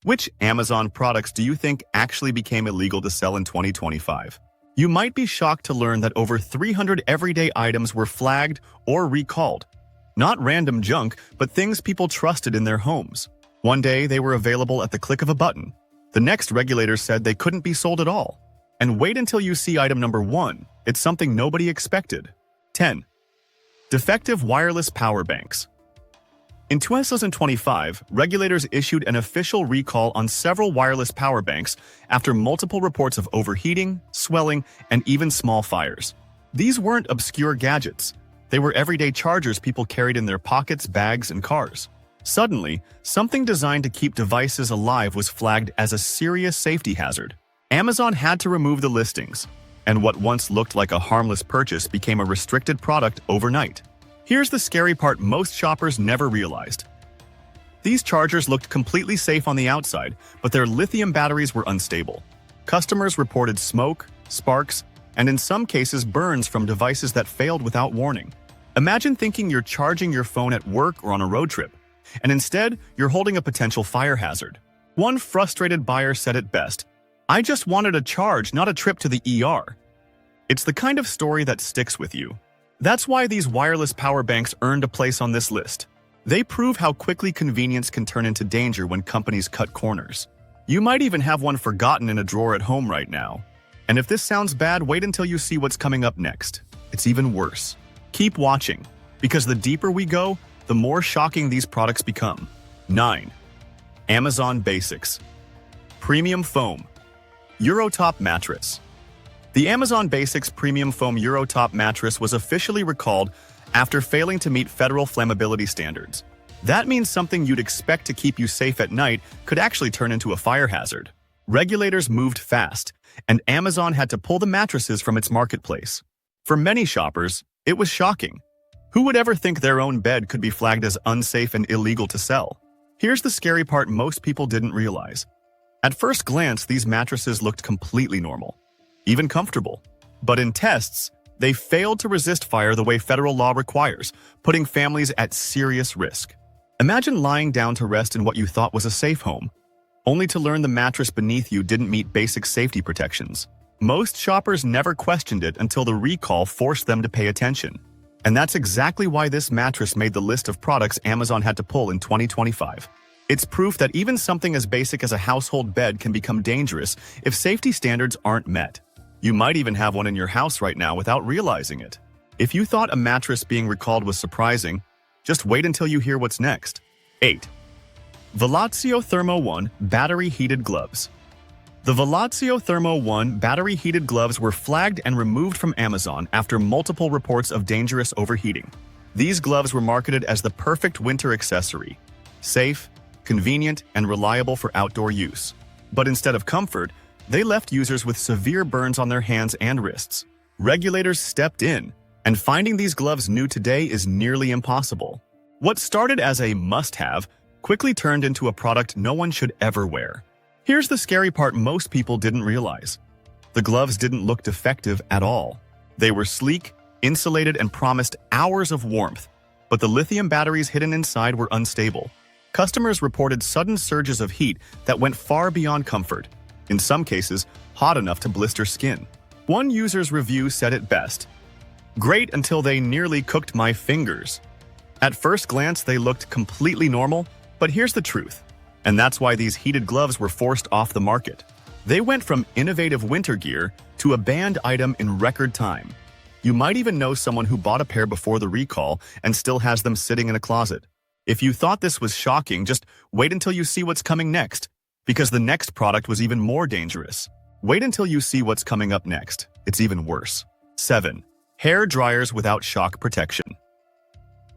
Which Amazon products do you think actually became illegal to sell in 2025? You might be shocked to learn that over 300 everyday items were flagged or recalled. Not random junk, but things people trusted in their homes. One day, they were available at the click of a button. The next, regulators said they couldn't be sold at all. And wait until you see item number 1. It's something nobody expected. 10. Defective wireless power banks. In 2025, regulators issued an official recall on several wireless power banks after multiple reports of overheating, swelling, and even small fires. These weren't obscure gadgets. They were everyday chargers people carried in their pockets, bags, and cars. Suddenly, something designed to keep devices alive was flagged as a serious safety hazard. Amazon had to remove the listings, and what once looked like a harmless purchase became a restricted product overnight. Here's the scary part most shoppers never realized. These chargers looked completely safe on the outside, but their lithium batteries were unstable. Customers reported smoke, sparks, and in some cases burns from devices that failed without warning. Imagine thinking you're charging your phone at work or on a road trip, and instead you're holding a potential fire hazard. One frustrated buyer said it best, "I just wanted a charge, not a trip to the ER." It's the kind of story that sticks with you. That's why these wireless power banks earned a place on this list. They prove how quickly convenience can turn into danger when companies cut corners. You might even have one forgotten in a drawer at home right now. And if this sounds bad, wait until you see what's coming up next. It's even worse. Keep watching, because the deeper we go, the more shocking these products become. 9. Amazon Basics. Premium Foam. Eurotop Mattress. The Amazon Basics Premium Foam Eurotop mattress was officially recalled after failing to meet federal flammability standards. That means something you'd expect to keep you safe at night could actually turn into a fire hazard. Regulators moved fast, and Amazon had to pull the mattresses from its marketplace. For many shoppers, it was shocking. Who would ever think their own bed could be flagged as unsafe and illegal to sell? Here's the scary part most people didn't realize. At first glance, these mattresses looked completely normal, even comfortable. But in tests, they failed to resist fire the way federal law requires, putting families at serious risk. Imagine lying down to rest in what you thought was a safe home, only to learn the mattress beneath you didn't meet basic safety protections. Most shoppers never questioned it until the recall forced them to pay attention. And that's exactly why this mattress made the list of products Amazon had to pull in 2025. It's proof that even something as basic as a household bed can become dangerous if safety standards aren't met. You might even have one in your house right now without realizing it. If you thought a mattress being recalled was surprising, just wait until you hear what's next. 8. Velatio Thermo 1 Battery Heated Gloves. The Velatio Thermo 1 battery heated gloves were flagged and removed from Amazon after multiple reports of dangerous overheating. These gloves were marketed as the perfect winter accessory, safe, convenient, and reliable for outdoor use. But instead of comfort, they left users with severe burns on their hands and wrists. Regulators stepped in, and finding these gloves new today is nearly impossible. What started as a must-have quickly turned into a product no one should ever wear. Here's the scary part most people didn't realize. The gloves didn't look defective at all. They were sleek, insulated, and promised hours of warmth, but the lithium batteries hidden inside were unstable. Customers reported sudden surges of heat that went far beyond comfort, in some cases, hot enough to blister skin. One user's review said it best, "Great until they nearly cooked my fingers." At first glance, they looked completely normal, but here's the truth. And that's why these heated gloves were forced off the market. They went from innovative winter gear to a banned item in record time. You might even know someone who bought a pair before the recall and still has them sitting in a closet. If you thought this was shocking, just wait until you see what's coming next, because the next product was even more dangerous. Wait until you see what's coming up next. It's even worse. 7. Hair dryers without shock protection.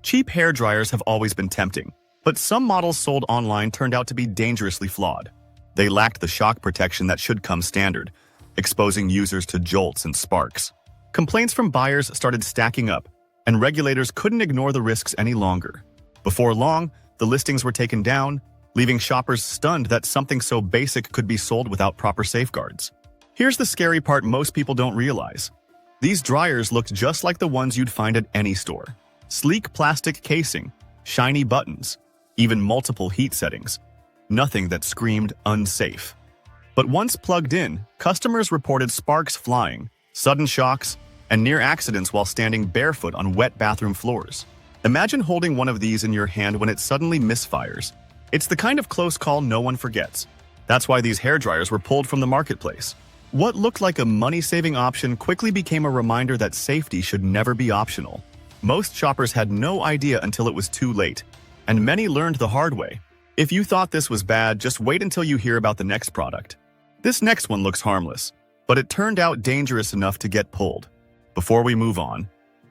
Cheap hair dryers have always been tempting, but some models sold online turned out to be dangerously flawed. They lacked the shock protection that should come standard, exposing users to jolts and sparks. Complaints from buyers started stacking up, and regulators couldn't ignore the risks any longer. Before long, the listings were taken down, leaving shoppers stunned that something so basic could be sold without proper safeguards. Here's the scary part most people don't realize. These dryers looked just like the ones you'd find at any store. Sleek plastic casing, shiny buttons, even multiple heat settings. nothing that screamed unsafe. But once plugged in, customers reported sparks flying, sudden shocks, and near accidents while standing barefoot on wet bathroom floors. Imagine holding one of these in your hand when it suddenly misfires. It's the kind of close call no one forgets. That's why these hairdryers were pulled from the marketplace. What looked like a money-saving option quickly became a reminder that safety should never be optional. Most shoppers had no idea until it was too late, and many learned the hard way. If you thought this was bad, just wait until you hear about the next product. This next one looks harmless, but it turned out dangerous enough to get pulled. Before we move on,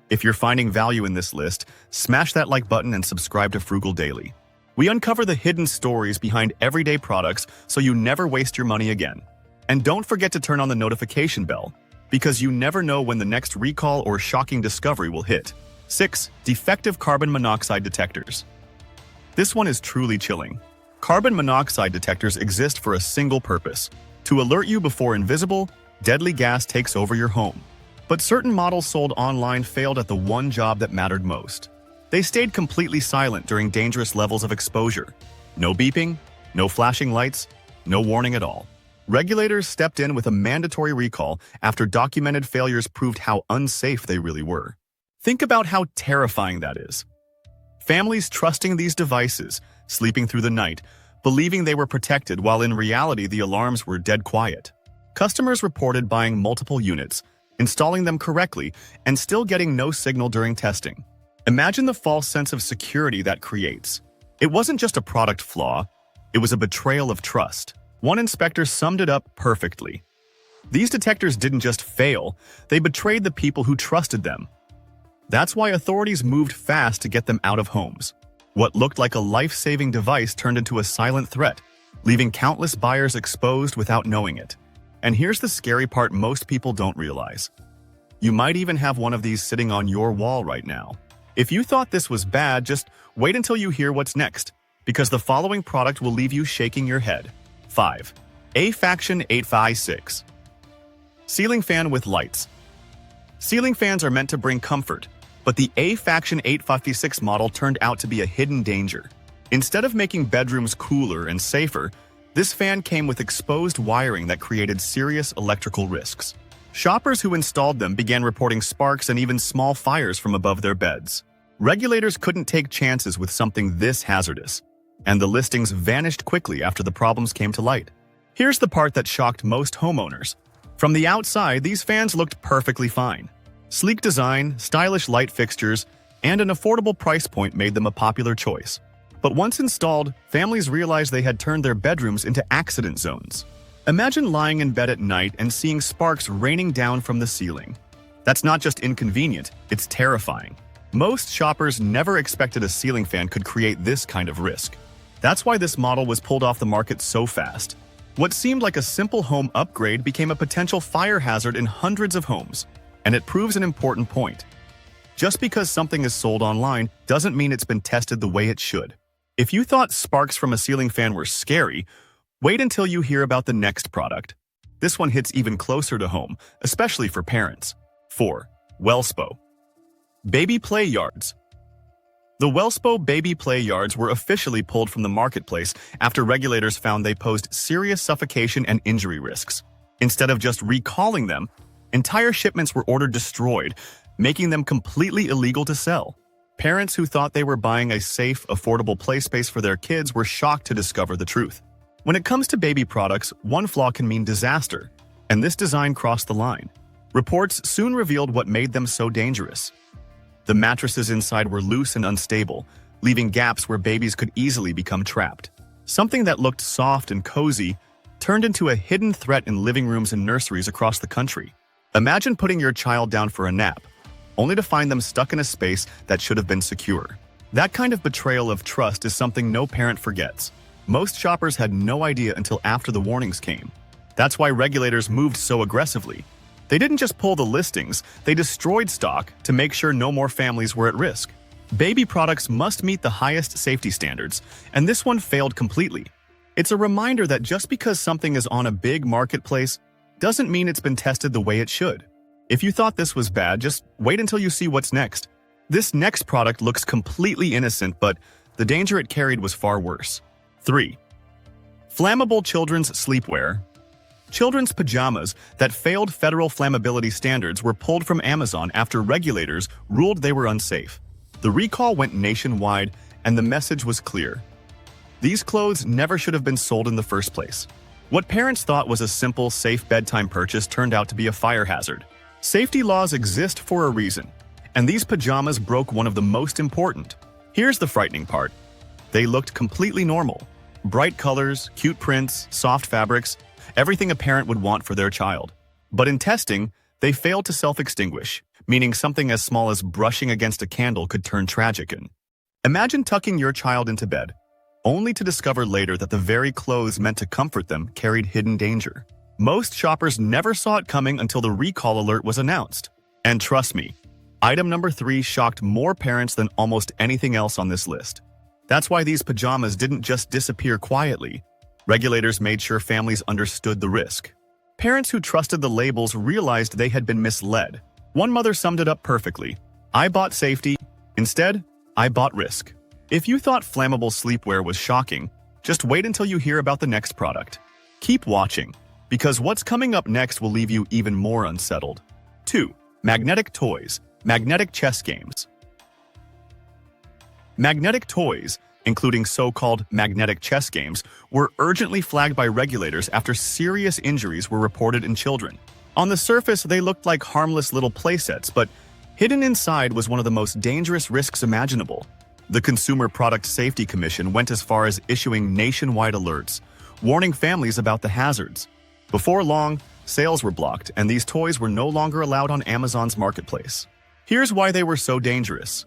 if you're finding value in this list, smash that like button and subscribe to Frugal Daily. We uncover the hidden stories behind everyday products so you never waste your money again. And don't forget to turn on the notification bell, because you never know when the next recall or shocking discovery will hit. 6. Defective carbon monoxide detectors. This one is truly chilling. Carbon monoxide detectors exist for a single purpose: to alert you before invisible, deadly gas takes over your home. But certain models sold online failed at the one job that mattered most. They stayed completely silent during dangerous levels of exposure. No beeping, no flashing lights, no warning at all. Regulators stepped in with a mandatory recall after documented failures proved how unsafe they really were. Think about how terrifying that is. Families trusting these devices, sleeping through the night, believing they were protected while in reality the alarms were dead quiet. Customers reported buying multiple units, installing them correctly, and still getting no signal during testing. Imagine the false sense of security that creates. It wasn't just a product flaw, it was a betrayal of trust. One inspector summed it up perfectly. These detectors didn't just fail, they betrayed the people who trusted them. That's why authorities moved fast to get them out of homes. What looked like a life-saving device turned into a silent threat, leaving countless buyers exposed without knowing it. And here's the scary part most people don't realize. You might even have one of these sitting on your wall right now. If you thought this was bad, just wait until you hear what's next, because the following product will leave you shaking your head. 5. A-Faction 856. Ceiling fan with lights. Ceiling fans are meant to bring comfort, but the A-Faction 856 model turned out to be a hidden danger. Instead of making bedrooms cooler and safer, this fan came with exposed wiring that created serious electrical risks. Shoppers who installed them began reporting sparks and even small fires from above their beds. Regulators couldn't take chances with something this hazardous, and the listings vanished quickly after the problems came to light. Here's the part that shocked most homeowners. From the outside, these fans looked perfectly fine. Sleek design, stylish light fixtures, and an affordable price point made them a popular choice. But once installed, families realized they had turned their bedrooms into accident zones. Imagine lying in bed at night and seeing sparks raining down from the ceiling. That's not just inconvenient, it's terrifying. Most shoppers never expected a ceiling fan could create this kind of risk. That's why this model was pulled off the market so fast. What seemed like a simple home upgrade became a potential fire hazard in hundreds of homes. And it proves an important point. Just because something is sold online doesn't mean it's been tested the way it should. If you thought sparks from a ceiling fan were scary, wait until you hear about the next product. This one hits even closer to home, especially for parents. 4. Wellspo. Baby playyards. The Wellspo baby playyards were officially pulled from the marketplace after regulators found they posed serious suffocation and injury risks. Instead of just recalling them, entire shipments were ordered destroyed, making them completely illegal to sell. Parents who thought they were buying a safe, affordable play space for their kids were shocked to discover the truth. When it comes to baby products, one flaw can mean disaster, and this design crossed the line. Reports soon revealed what made them so dangerous. The mattresses inside were loose and unstable, leaving gaps where babies could easily become trapped. Something that looked soft and cozy turned into a hidden threat in living rooms and nurseries across the country. Imagine putting your child down for a nap, only to find them stuck in a space that should have been secure. That kind of betrayal of trust is something no parent forgets. Most shoppers had no idea until after the warnings came. That's why regulators moved so aggressively. They didn't just pull the listings, they destroyed stock to make sure no more families were at risk. Baby products must meet the highest safety standards, and this one failed completely. It's a reminder that just because something is on a big marketplace doesn't mean it's been tested the way it should. If you thought this was bad, just wait until you see what's next. This next product looks completely innocent, but the danger it carried was far worse. 3. Flammable children's sleepwear. Children's pajamas that failed federal flammability standards were pulled from Amazon after regulators ruled they were unsafe. The recall went nationwide, and the message was clear. These clothes never should have been sold in the first place. What parents thought was a simple, safe bedtime purchase turned out to be a fire hazard. Safety laws exist for a reason, and these pajamas broke one of the most important. Here's the frightening part. They looked completely normal. Bright colors, cute prints, soft fabrics, everything a parent would want for their child. But in testing, they failed to self-extinguish, meaning something as small as brushing against a candle could turn tragic. Imagine tucking your child into bed, only to discover later that the very clothes meant to comfort them carried hidden danger. Most shoppers never saw it coming until the recall alert was announced. And trust me, item number 3 shocked more parents than almost anything else on this list. That's why these pajamas didn't just disappear quietly. Regulators made sure families understood the risk. Parents who trusted the labels realized they had been misled. One mother summed it up perfectly. "I bought safety. Instead, I bought risk." If you thought flammable sleepwear was shocking, just wait until you hear about the next product. Keep watching, because what's coming up next will leave you even more unsettled. 2. Magnetic toys. Magnetic chess games. Magnetic toys, including so-called magnetic chess games, were urgently flagged by regulators after serious injuries were reported in children. On the surface, they looked like harmless little playsets, but hidden inside was one of the most dangerous risks imaginable. The Consumer Product Safety Commission went as far as issuing nationwide alerts, warning families about the hazards. Before long, sales were blocked, and these toys were no longer allowed on Amazon's marketplace. Here's why they were so dangerous.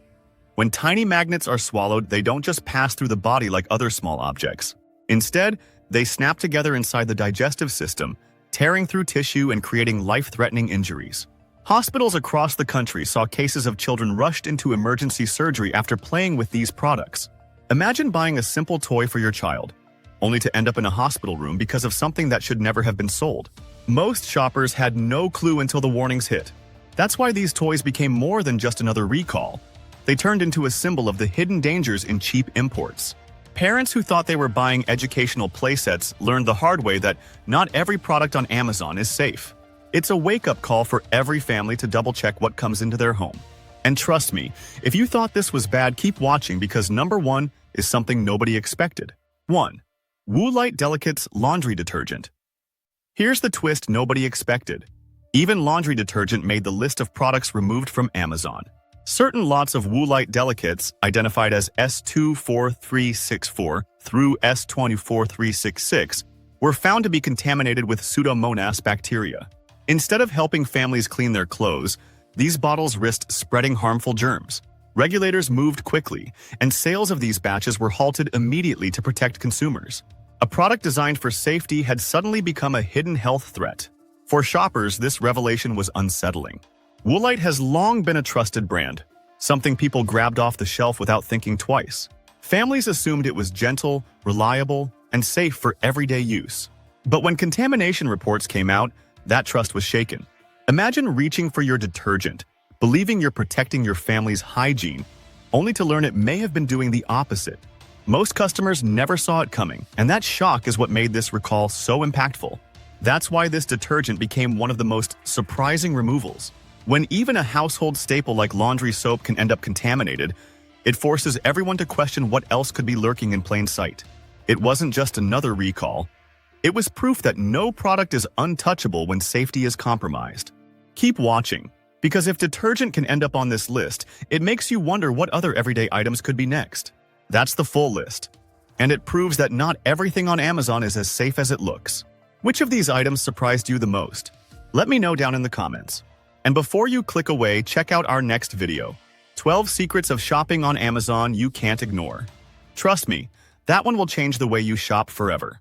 When tiny magnets are swallowed, they don't just pass through the body like other small objects. Instead, they snap together inside the digestive system, tearing through tissue and creating life-threatening injuries. Hospitals across the country saw cases of children rushed into emergency surgery after playing with these products. Imagine buying a simple toy for your child, only to end up in a hospital room because of something that should never have been sold. Most shoppers had no clue until the warnings hit. That's why these toys became more than just another recall. They turned into a symbol of the hidden dangers in cheap imports. Parents who thought they were buying educational playsets learned the hard way that not every product on Amazon is safe. It's a wake-up call for every family to double-check what comes into their home. And trust me, if you thought this was bad, keep watching because number 1 is something nobody expected. 1. Woolite Delicates Laundry Detergent. Here's the twist nobody expected. Even laundry detergent made the list of products removed from Amazon. Certain lots of Woolite Delicates, identified as S24364 through S24366, were found to be contaminated with Pseudomonas bacteria. Instead of helping families clean their clothes, these bottles risked spreading harmful germs. Regulators moved quickly, and sales of these batches were halted immediately to protect consumers. A product designed for safety had suddenly become a hidden health threat. For shoppers, this revelation was unsettling. Woolite has long been a trusted brand, something people grabbed off the shelf without thinking twice. Families assumed it was gentle, reliable, and safe for everyday use. But when contamination reports came out, that trust was shaken. Imagine reaching for your detergent, believing you're protecting your family's hygiene, only to learn it may have been doing the opposite. Most customers never saw it coming, and that shock is what made this recall so impactful. That's why this detergent became one of the most surprising removals. When even a household staple like laundry soap can end up contaminated, it forces everyone to question what else could be lurking in plain sight. It wasn't just another recall. It was proof that no product is untouchable when safety is compromised. Keep watching, because if detergent can end up on this list, it makes you wonder what other everyday items could be next. That's the full list. And it proves that not everything on Amazon is as safe as it looks. Which of these items surprised you the most? Let me know down in the comments. And before you click away, check out our next video, 12 Secrets of Shopping on Amazon You Can't Ignore. Trust me, that one will change the way you shop forever.